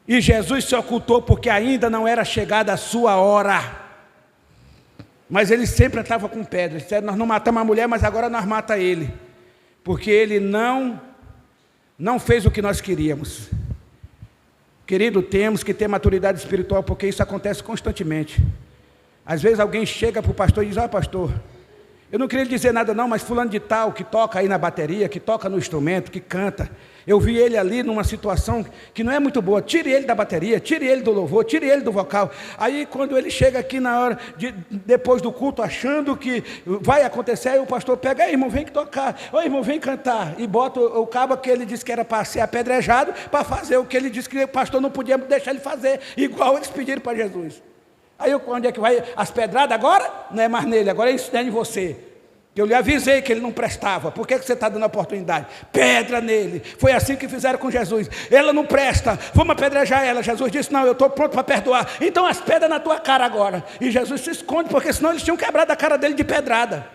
E Jesus se ocultou porque ainda não era chegada a sua hora. Mas ele sempre estava com pedras. Disseram: nós não matamos a mulher, mas agora nós matamos ele, porque ele não fez o que nós queríamos. Querido, temos que ter maturidade espiritual, porque isso acontece constantemente. Às vezes alguém chega para o pastor e diz: ó, pastor, eu não queria lhe dizer nada não, mas fulano de tal, que toca aí na bateria, que toca no instrumento, que canta, eu vi ele ali numa situação que não é muito boa. Tire ele da bateria, tire ele do louvor, tire ele do vocal. Aí quando ele chega aqui na hora, depois do culto, achando que vai acontecer, aí o pastor pega: irmão, vem tocar, ô irmão, vem cantar. E bota o cabo que ele disse que era para ser apedrejado, para fazer o que ele disse que o pastor não podia deixar ele fazer, igual eles pediram para Jesus. Aí onde é que vai as pedradas agora? Não é mais nele, agora é isso em você. Eu lhe avisei que ele não prestava. Por que você está dando a oportunidade? Pedra nele. Foi assim que fizeram com Jesus. Ela não presta, vamos apedrejar ela. Jesus disse: não, eu estou pronto para perdoar. Então as pedras na tua cara agora. E Jesus se esconde, porque senão eles tinham quebrado a cara dele de pedrada.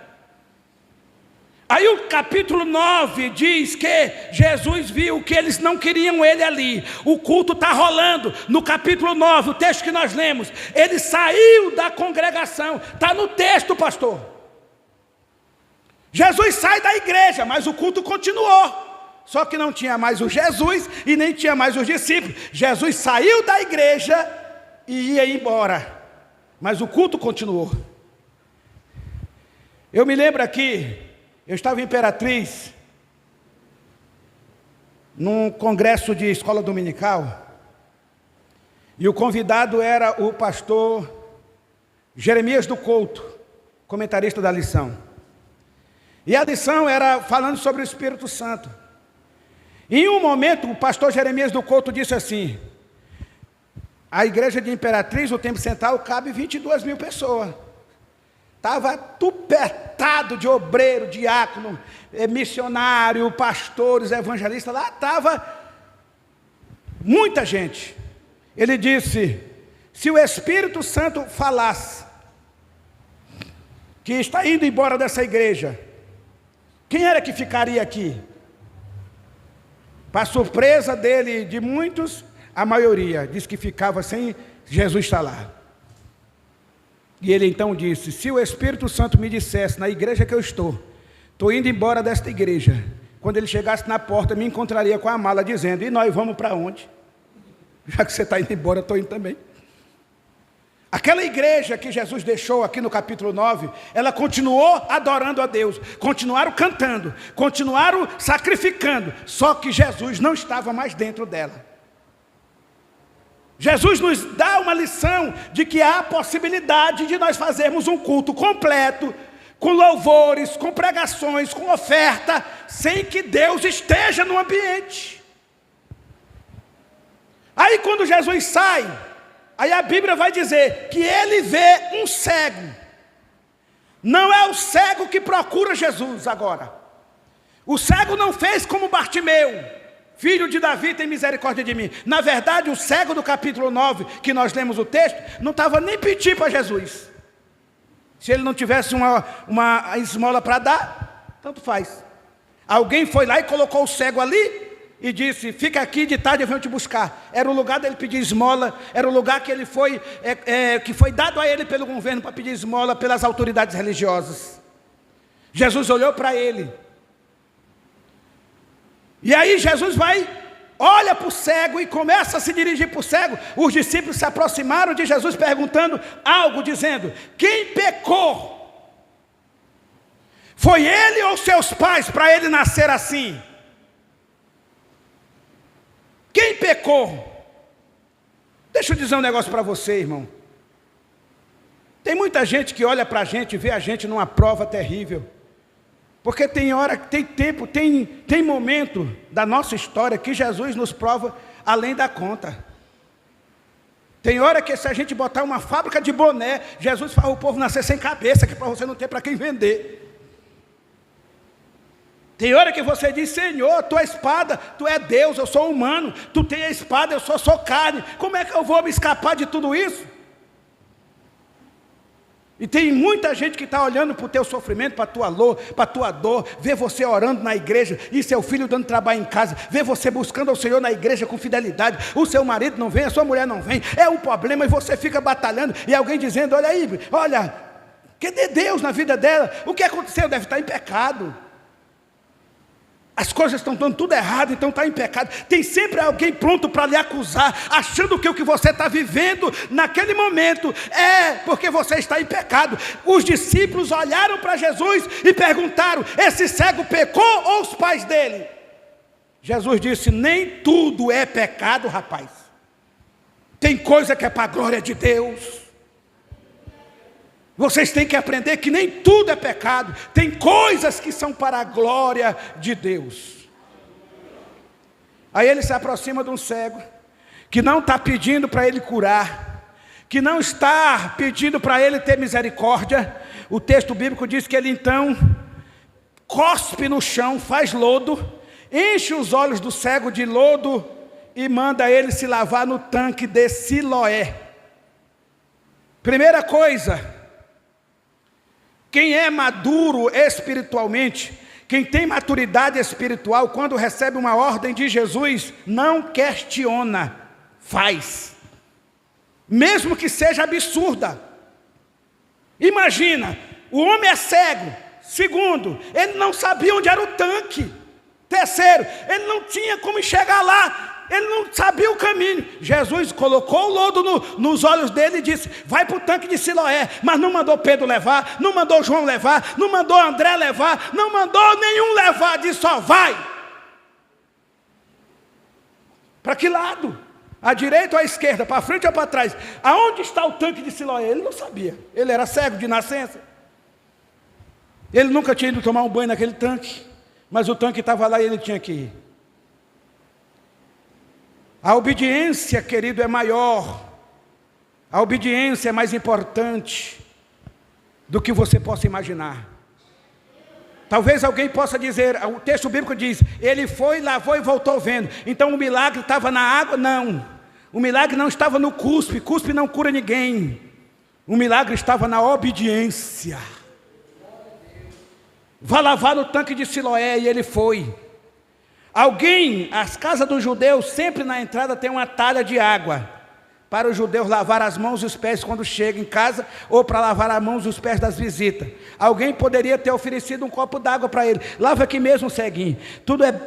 Aí o capítulo 9 diz que Jesus viu que eles não queriam ele ali. O culto está rolando. No capítulo 9, o texto que nós lemos, ele saiu da congregação. Está no texto, pastor. Jesus sai da igreja, mas o culto continuou. Só que não tinha mais o Jesus e nem tinha mais os discípulos. Jesus saiu da igreja e ia embora, mas o culto continuou. Eu me lembro aqui, eu estava em Imperatriz, num congresso de escola dominical, e o convidado era o pastor Jeremias do Couto, comentarista da lição. E a lição era falando sobre o Espírito Santo. Em um momento, o pastor Jeremias do Couto disse assim: a igreja de Imperatriz, o Templo Central, cabe 22 mil pessoas. Estava tupetado de obreiro, diácono, missionário, pastores, evangelistas. Lá estava muita gente. Ele disse: se o Espírito Santo falasse que está indo embora dessa igreja, quem era que ficaria aqui? Para surpresa dele e de muitos, a maioria diz que ficava sem Jesus estar lá. E ele então disse: se o Espírito Santo me dissesse na igreja que eu estou indo embora desta igreja, quando ele chegasse na porta, me encontraria com a mala dizendo: e nós vamos para onde? Já que você está indo embora, eu estou indo também. Aquela igreja que Jesus deixou aqui no capítulo 9, ela continuou adorando a Deus, continuaram cantando, continuaram sacrificando, só que Jesus não estava mais dentro dela. Jesus nos dá uma lição de que há a possibilidade de nós fazermos um culto completo, com louvores, com pregações, com oferta, sem que Deus esteja no ambiente. Aí quando Jesus sai, aí a Bíblia vai dizer que ele vê um cego. Não é o cego que procura Jesus agora. O cego não fez como Bartimeu: filho de Davi, tem misericórdia de mim. Na verdade, o cego do capítulo 9, que nós lemos o texto, não estava nem pedindo para Jesus. Se ele não tivesse uma esmola para dar, tanto faz. Alguém foi lá e colocou o cego ali e disse: fica aqui, de tarde eu venho te buscar. Era o lugar dele pedir esmola, era o lugar que ele foi, que foi dado a ele pelo governo para pedir esmola pelas autoridades religiosas. Jesus olhou para ele. E aí Jesus olha para o cego e começa a se dirigir para o cego. Os discípulos se aproximaram de Jesus perguntando algo, dizendo: quem pecou? Foi ele ou seus pais para ele nascer assim? Quem pecou? Deixa eu dizer um negócio para você, irmão. Tem muita gente que olha para a gente e vê a gente numa prova terrível. Porque tem hora, tem tempo, tem momento da nossa história que Jesus nos prova além da conta. Tem hora que se a gente botar uma fábrica de boné, Jesus faz o povo nascer sem cabeça, que para você não ter para quem vender. Tem hora que você diz: Senhor, tua espada, tu é Deus, eu sou humano, tu tem a espada, eu sou carne, como é que eu vou me escapar de tudo isso? E tem muita gente que está olhando para o teu sofrimento, para a tua dor, vê você orando na igreja, e seu filho dando trabalho em casa, vê você buscando ao Senhor na igreja com fidelidade, o seu marido não vem, a sua mulher não vem, é um problema, e você fica batalhando, e alguém dizendo: olha aí, olha, cadê Deus na vida dela? O que aconteceu? Deve estar em pecado. As coisas estão dando tudo errado, então está em pecado. Tem sempre alguém pronto para lhe acusar, achando que o que você está vivendo naquele momento é porque você está em pecado. Os discípulos olharam para Jesus e perguntaram: esse cego pecou ou os pais dele? Jesus disse: nem tudo é pecado, rapaz. Tem coisa que é para a glória de Deus. Vocês têm que aprender que nem tudo é pecado. Tem coisas que são para a glória de Deus. Aí ele se aproxima de um cego, que não está pedindo para ele curar, que não está pedindo para ele ter misericórdia. O texto bíblico diz que ele então cospe no chão, faz lodo, enche os olhos do cego de lodo e manda ele se lavar no tanque de Siloé. Primeira coisa, quem é maduro espiritualmente, quem tem maturidade espiritual, quando recebe uma ordem de Jesus, não questiona, faz. Mesmo que seja absurda. Imagina, o homem é cego. Segundo, ele não sabia onde era o tanque. Terceiro, ele não tinha como chegar lá. Ele não sabia o caminho. Jesus colocou o lodo nos olhos dele e disse: vai para o tanque de Siloé. Mas não mandou Pedro levar, não mandou João levar, não mandou André levar, não mandou nenhum levar. Disse: só vai. Para que lado? À direita ou à esquerda? Para frente ou para trás? Aonde está o tanque de Siloé? Ele não sabia. Ele era cego de nascença. Ele nunca tinha ido tomar um banho naquele tanque. Mas o tanque estava lá e ele tinha que ir. A obediência, querido, é maior. A obediência é mais importante do que você possa imaginar. Talvez alguém possa dizer, o texto bíblico diz: ele foi, lavou e voltou vendo. Então o milagre estava na água? Não. O milagre não estava no cuspe. Cuspe não cura ninguém. O milagre estava na obediência. vá lavar no tanque de Siloé, e ele foi. As casas dos judeus, sempre na entrada tem uma talha de água, para os judeus lavar as mãos e os pés quando chegam em casa, ou para lavar as mãos e os pés das visitas. Alguém poderia ter oferecido um copo d'água para ele. Lava aqui mesmo, ceguinho.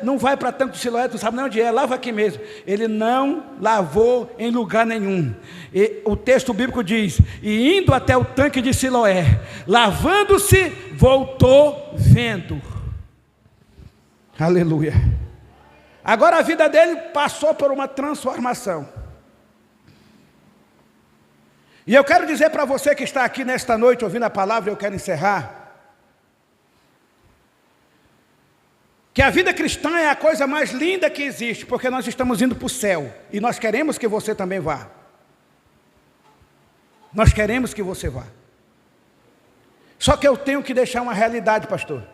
Não vai para tanque de Siloé, tu sabe nem onde é, lava aqui mesmo. Ele não lavou em lugar nenhum. E o texto bíblico diz: e indo até o tanque de Siloé, lavando-se, voltou vendo. Aleluia. Agora a vida dele passou por uma transformação. E eu quero dizer para você que está aqui nesta noite ouvindo a palavra, eu quero encerrar, que a vida cristã é a coisa mais linda que existe, porque nós estamos indo para o céu, e nós queremos que você também vá. Nós queremos que você vá. Só que eu tenho que deixar uma realidade, pastor.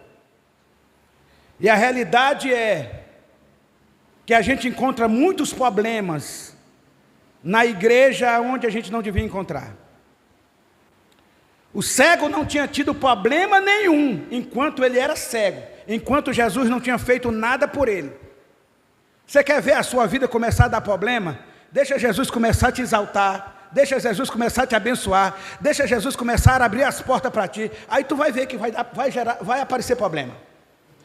E a realidade é que a gente encontra muitos problemas na igreja onde a gente não devia encontrar. O cego não tinha tido problema nenhum enquanto ele era cego, enquanto Jesus não tinha feito nada por ele. Você quer ver a sua vida começar a dar problema? Deixa Jesus começar a te exaltar, deixa Jesus começar a te abençoar, deixa Jesus começar a abrir as portas para ti, aí tu vai ver que vai aparecer problema.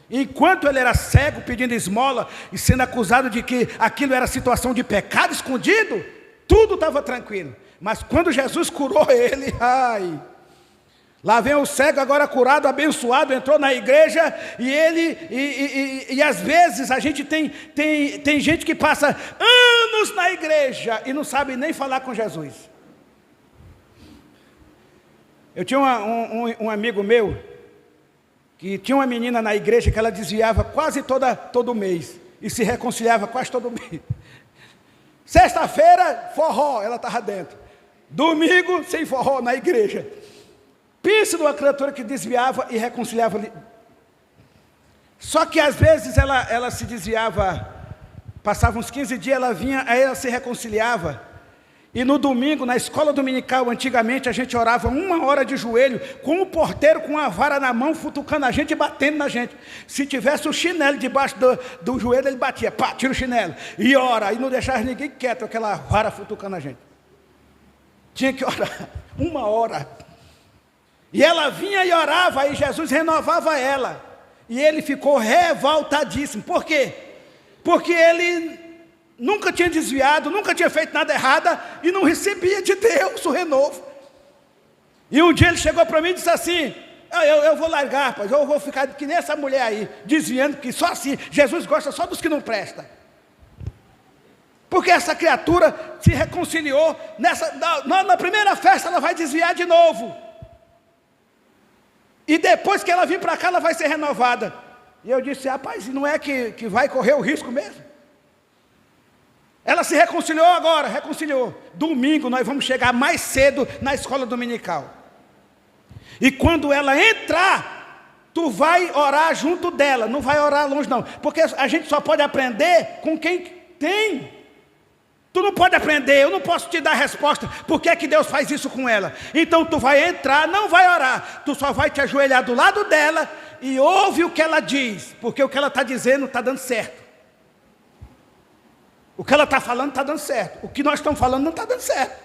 Enquanto ele era cego, pedindo esmola e sendo acusado de que aquilo era situação de pecado escondido, tudo estava tranquilo. Mas quando Jesus curou ele, lá vem o cego agora curado, abençoado, entrou na igreja, e às vezes a gente tem gente que passa anos na igreja e não sabe nem falar com Jesus. Eu tinha um amigo meu, que tinha uma menina na igreja que ela desviava quase todo mês, e se reconciliava quase todo mês. Sexta-feira, forró, ela estava dentro. Domingo, sem forró, na igreja. Pense numa criatura que desviava e reconciliava. Só que às vezes ela se desviava, passava uns 15 dias, ela vinha, aí ela se reconciliava. E no domingo, na escola dominical, antigamente a gente orava 1 hora de joelho, com o porteiro com a vara na mão, futucando a gente e batendo na gente. Se tivesse o chinelo debaixo do joelho, ele batia, pá, tira o chinelo, e ora, e não deixava ninguém quieto, aquela vara futucando a gente. Tinha que orar 1 hora. E ela vinha e orava, e Jesus renovava ela. E ele ficou revoltadíssimo. Por quê? Porque ele nunca tinha desviado, nunca tinha feito nada errado e não recebia de Deus o renovo. E um dia ele chegou para mim e disse assim: eu vou largar, rapaz, eu vou ficar que nem essa mulher aí, desviando, que só assim, Jesus gosta só dos que não prestam. Porque essa criatura se reconciliou, na primeira festa ela vai desviar de novo. E depois que ela vir para cá, ela vai ser renovada. E eu disse: rapaz, não é que vai correr o risco mesmo? Ela se reconciliou agora, reconciliou. Domingo nós vamos chegar mais cedo na escola dominical. E quando ela entrar, tu vai orar junto dela, não vai orar longe não. Porque a gente só pode aprender com quem tem. Tu não pode aprender, eu não posso te dar a resposta, por que é que Deus faz isso com ela? Então tu vai entrar, não vai orar, tu só vai te ajoelhar do lado dela e ouve o que ela diz, porque o que ela está dizendo está dando certo. O que ela está falando está dando certo. O que nós estamos falando não está dando certo.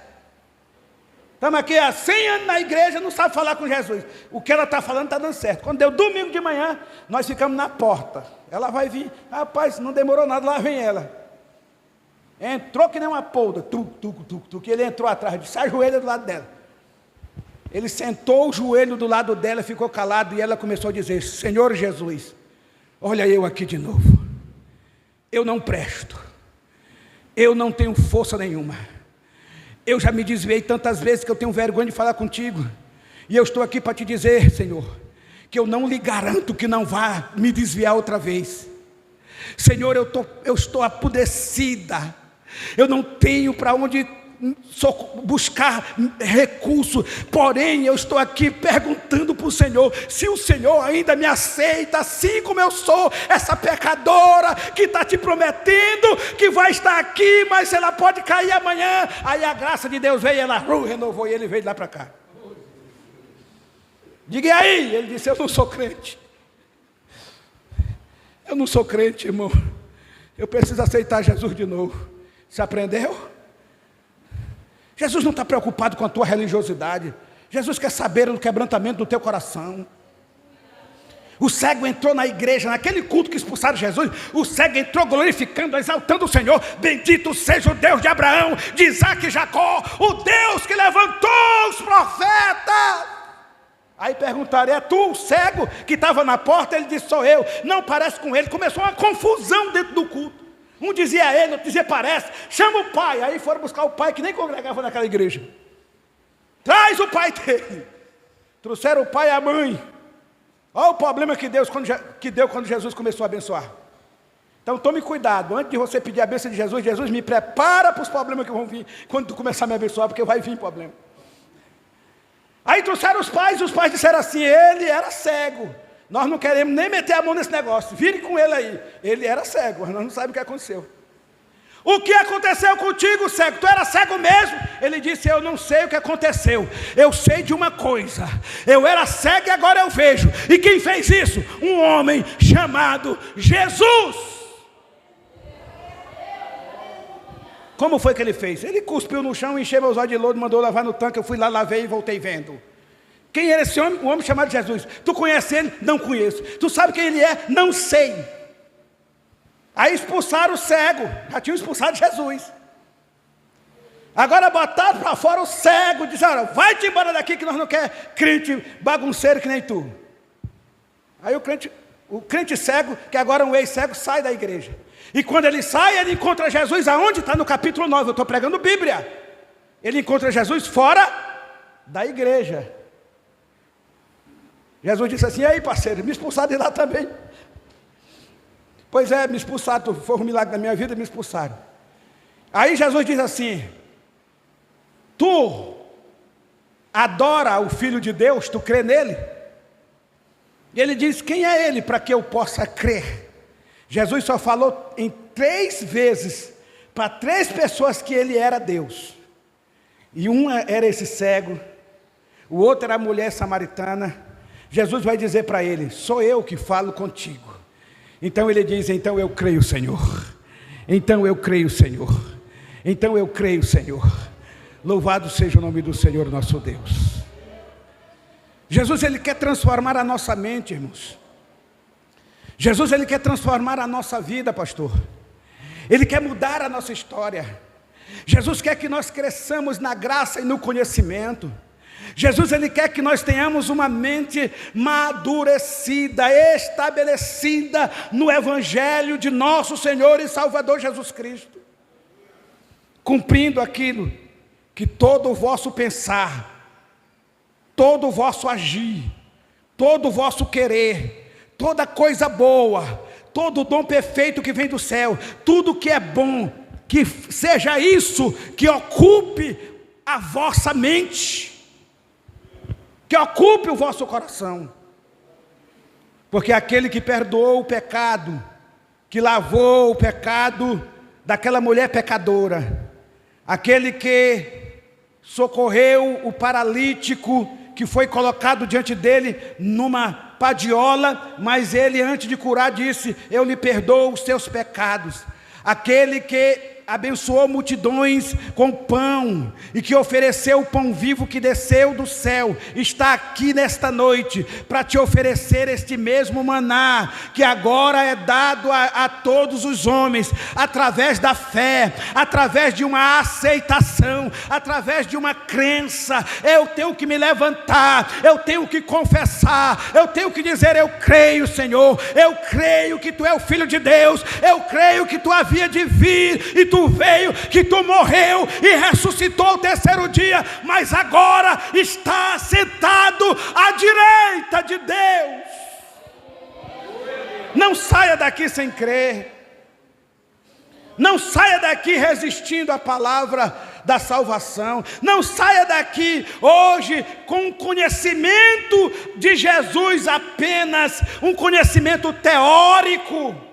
Estamos aqui há 100 anos na igreja, não sabe falar com Jesus. O que ela está falando está dando certo. Quando deu domingo de manhã, nós ficamos na porta. Ela vai vir. Rapaz, não demorou nada, lá vem ela. Entrou que nem uma polda. Que ele entrou atrás, disse: ajoelha do lado dela. Ele sentou o joelho do lado dela, ficou calado, e ela começou a dizer: Senhor Jesus, olha eu aqui de novo. Eu não presto. Eu não tenho força nenhuma. Eu já me desviei tantas vezes que eu tenho vergonha de falar contigo. E eu estou aqui para te dizer, Senhor, que eu não lhe garanto que não vá me desviar outra vez. Senhor, eu estou apodrecida. Eu não tenho para onde buscar recurso, porém eu estou aqui perguntando para o Senhor, se o Senhor ainda me aceita assim como eu sou, essa pecadora que está te prometendo que vai estar aqui, mas ela pode cair amanhã. Aí a graça de Deus veio, ela renovou e ele veio de lá para cá. Diga aí, ele disse: eu não sou crente. Eu não sou crente, irmão. Eu preciso aceitar Jesus de novo. Você aprendeu? Jesus não está preocupado com a tua religiosidade. Jesus quer saber do quebrantamento do teu coração. O cego entrou na igreja, naquele culto que expulsaram Jesus. O cego entrou glorificando, exaltando o Senhor. Bendito seja o Deus de Abraão, de Isaac e Jacó, o Deus que levantou os profetas. Aí perguntaram: é tu o cego que estava na porta? Ele disse: sou eu. Não parece com ele. Começou uma confusão dentro do culto. Um dizia ele, outro dizia parece. Chama o pai. Aí foram buscar o pai que nem congregava naquela igreja. Traz o pai dele. Trouxeram o pai e a mãe. Olha o problema que deu quando Jesus começou a abençoar. Então tome cuidado, antes de você pedir a bênção de Jesus, Jesus me prepara para os problemas que vão vir quando tu começar a me abençoar, porque vai vir problema. Aí trouxeram os pais disseram assim: ele era cego, nós não queremos nem meter a mão nesse negócio, vire com ele aí. Ele era cego, mas nós não sabemos o que aconteceu. O que aconteceu contigo, cego? Tu era cego mesmo? Ele disse: eu não sei o que aconteceu. Eu sei de uma coisa: eu era cego e agora eu vejo. E quem fez isso? Um homem chamado Jesus. Como foi que ele fez? Ele cuspiu no chão, encheu meus olhos de lodo, mandou lavar no tanque. Eu fui lá, lavei e voltei vendo. Quem era esse homem? Um homem chamado Jesus. Tu conhece ele? Não conheço. Tu sabe quem ele é? Não sei. Aí expulsaram o cego, já tinham expulsado Jesus. Agora botaram para fora o cego, disseram: vai-te embora daqui que nós não queremos crente bagunceiro que nem tu. Aí o crente cego, que agora é um ex-cego, sai da igreja. E quando ele sai, ele encontra Jesus aonde? Está no capítulo 9, eu estou pregando Bíblia. Ele encontra Jesus fora da igreja. Jesus disse assim: e aí parceiro, me expulsaram de lá também. Pois é, me expulsaram, foi um milagre da minha vida, me expulsaram. Aí Jesus diz assim: tu adora o Filho de Deus, tu crê nele? E ele diz: quem é ele para que eu possa crer? Jesus só falou em 3 vezes para 3 pessoas que ele era Deus. E uma era esse cego, o outro era a mulher samaritana. Jesus vai dizer para ele: sou eu que falo contigo. Então ele diz: então eu creio, Senhor. Então eu creio, Senhor. Então eu creio, Senhor. Louvado seja o nome do Senhor nosso Deus. Jesus, ele quer transformar a nossa mente, irmãos. Jesus, ele quer transformar a nossa vida, pastor. Ele quer mudar a nossa história. Jesus quer que nós cresçamos na graça e no conhecimento. Jesus, ele quer que nós tenhamos uma mente madurecida, estabelecida no Evangelho de nosso Senhor e Salvador Jesus Cristo, cumprindo aquilo que todo o vosso pensar, todo o vosso agir, todo o vosso querer, toda coisa boa, todo dom perfeito que vem do céu, tudo que é bom, que seja isso que ocupe a vossa mente, que ocupe o vosso coração. Porque aquele que perdoou o pecado, que lavou o pecado daquela mulher pecadora, aquele que socorreu o paralítico que foi colocado diante dele numa padiola, mas ele, antes de curar, disse: eu lhe perdoo os seus pecados. Aquele que abençoou multidões com pão e que ofereceu o pão vivo que desceu do céu, está aqui nesta noite para te oferecer este mesmo maná que agora é dado a todos os homens, através da fé, através de uma aceitação, através de uma crença. Eu tenho que me levantar, eu tenho que confessar, eu tenho que dizer: eu creio, Senhor, eu creio que tu é o Filho de Deus, eu creio que tu havia de vir e tu veio, que tu morreu e ressuscitou ao 3º dia, mas agora está sentado à direita de Deus. Não saia daqui sem crer, não saia daqui resistindo à palavra da salvação, não saia daqui hoje com um conhecimento de Jesus apenas, um conhecimento teórico.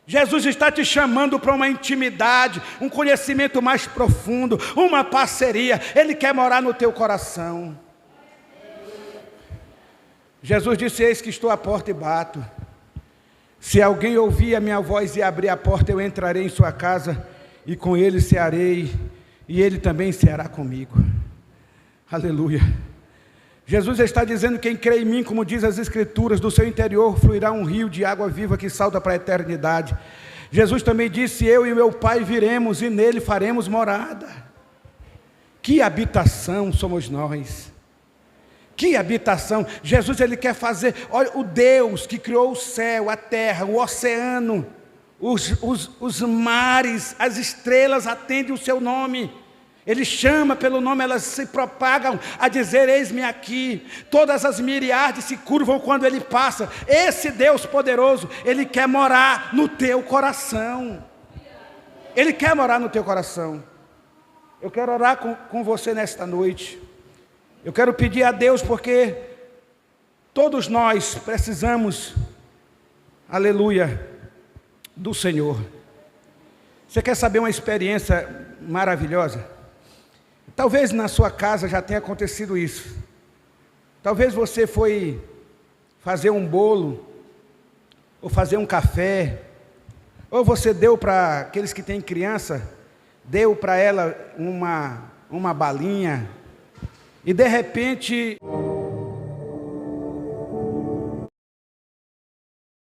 Jesus está te chamando para uma intimidade, um conhecimento mais profundo, uma parceria. Ele quer morar no teu coração. Jesus disse: eis que estou à porta e bato. Se alguém ouvir a minha voz e abrir a porta, eu entrarei em sua casa e com ele cearei, e ele também ceará comigo. Aleluia. Jesus está dizendo: quem crê em mim, como diz as Escrituras, do seu interior fluirá um rio de água viva que salta para a eternidade. Jesus também disse: eu e meu Pai viremos e nele faremos morada. Que habitação somos nós. Que habitação. Jesus, ele quer fazer, olha, o Deus que criou o céu, a terra, o oceano, os mares, as estrelas atendem o seu nome. Ele chama pelo nome, elas se propagam a dizer: eis-me aqui. Todas as miríades se curvam quando ele passa. Esse Deus poderoso, ele quer morar no teu coração. Ele quer morar no teu coração. Eu quero orar com você nesta noite. Eu quero pedir a Deus, porque todos nós precisamos, aleluia, do Senhor. Você quer saber uma experiência maravilhosa? Talvez na sua casa já tenha acontecido isso. Talvez você foi fazer um bolo, ou fazer um café, ou você deu para aqueles que têm criança, deu para ela uma balinha, e de repente